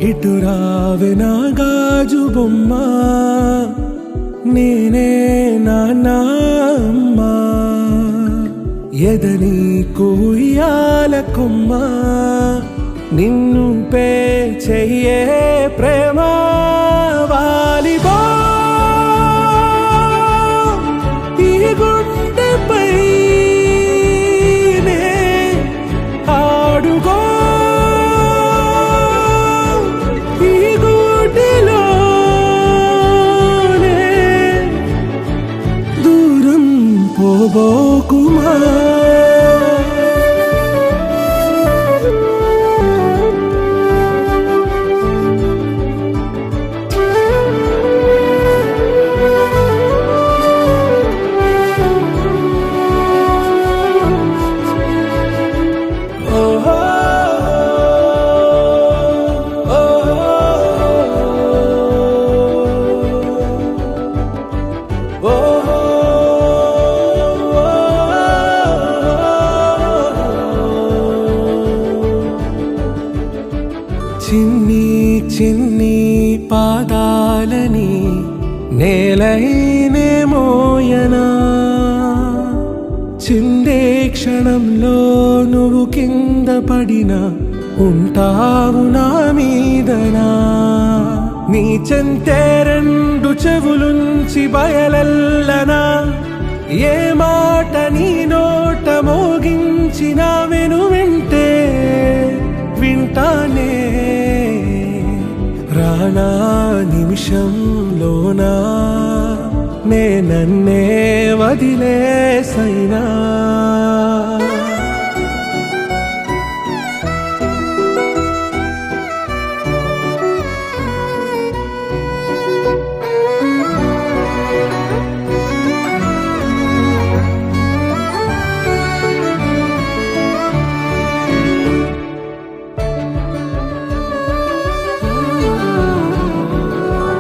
ఇటు రావే నా గాజు బొమ్మ, నేనే నాన్న అమ్మ, ఎదని కుయ్యాల కొమ్మ, నిన్ను పే చెయ్యే ప్రేమ వాలిబా ఈ గుండెపై ఆడుగో ఈ గుడిలోనే దూరం పోబోకుమా. చిన్ని చిన్ని పాదాలని నేలైనే మోయనా, చిందే క్షణంలో నువ్వు కింద పడినా ఉంటావు నా మీదనా. నీ చెంతే రెండు చెవులుంచి బయలెల్లనా, ఏ మాట నీ నోట మోగించిన వెను వింటే వింటానే. రానా నిమిషంలోనా నే నన్నే వదిలేసైనా,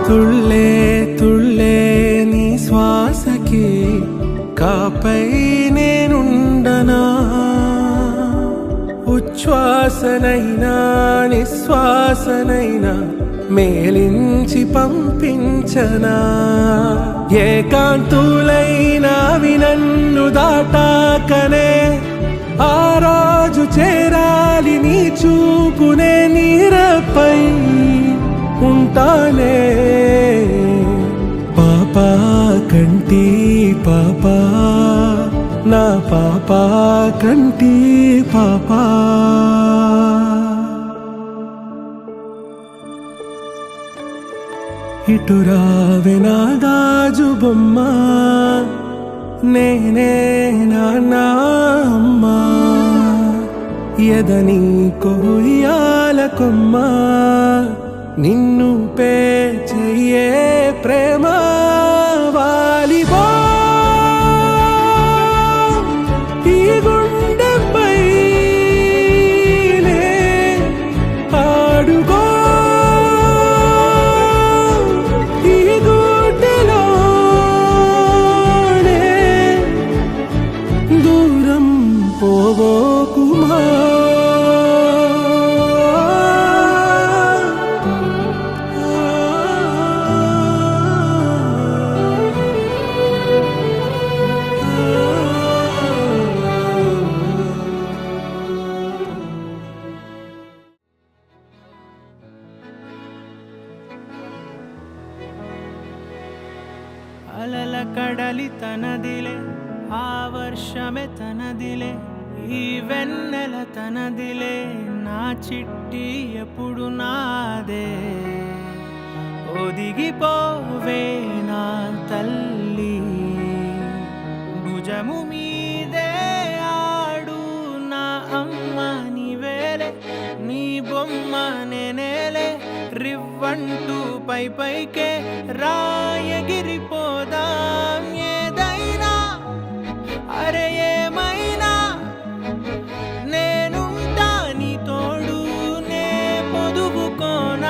తుళ్ళే తుళ్ళే నీ శ్వాసకి కాపై నేనుండనా, ఉచ్ఛ్వాసనైనా నిశ్వాసనైనా మేలించి పంపించనా. ఏకాంతులైనా నన్ను దాటాకనే ఆ రోజు చేరాలి నీ చూపునే నీరపై ఉంటానే. పాపా కంటి పాపా నా పాపా కంటి పాపా. ఇటు రావే నా గాజు బొమ్మ, నేనే నాన్న అమ్మ, ఎదని కొయ్యాల కొమ్మ, నిన్ను పే చెయ్యే ప్రేమ వాలిబా ఈ గుండెపై ఆడుగో ఈ గుడిలోనే దూరం పోబోకుమా. అలల కడలి తనదిలే, ఆ వర్షమే తనదిలే, ఈ వెన్నెల తనదిలే, నా చిట్టి ఎప్పుడు నాదే. ఒదిగిపోవే నా తల్లి, భుజము మీదే ఆడు నా అమ్మ నీవేలే, నీ బొమ్మ నేనేలే, రివ్వంటూ పై పైకే రాయగిరిపోదాం ఏదైనా అరే ఏమైనా నేనుంటా నీ తోడు నే పొదుగుకోనారా.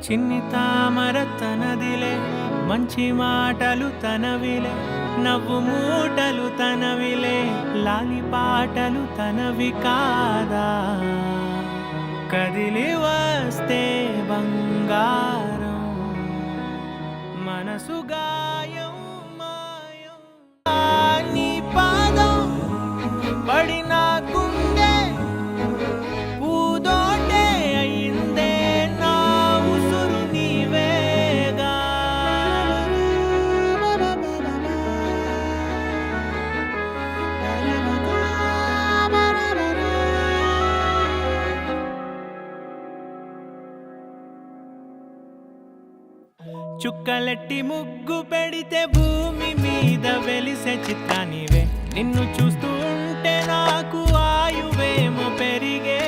చిన్ని తామర తనదిలే, మంచి మాటలు తనవిలే, నవ్వు మూటలు తనవిలే, లాలి పాటలు తనవి కాదా, కదిలి వస్తే బంగారం మనసు గాయం మాయం. నీ పాదం పడిన గుండె పూదోటే అయిందే, నా ఉసురు నీవేగా. చుక్కలెట్టి ముగ్గు పెడితే భూమి మీద వెలిసే చిత్రానివే, నిన్ను చూస్తూ ఉంటే నాకు ఆయువేమో పెరిగే,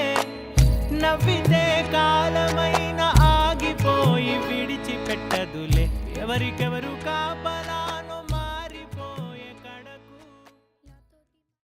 నవ్వితే కాలమైన ఆగిపోయి విడిచిపెట్టదులే, ఎవరికెవరు కాపలా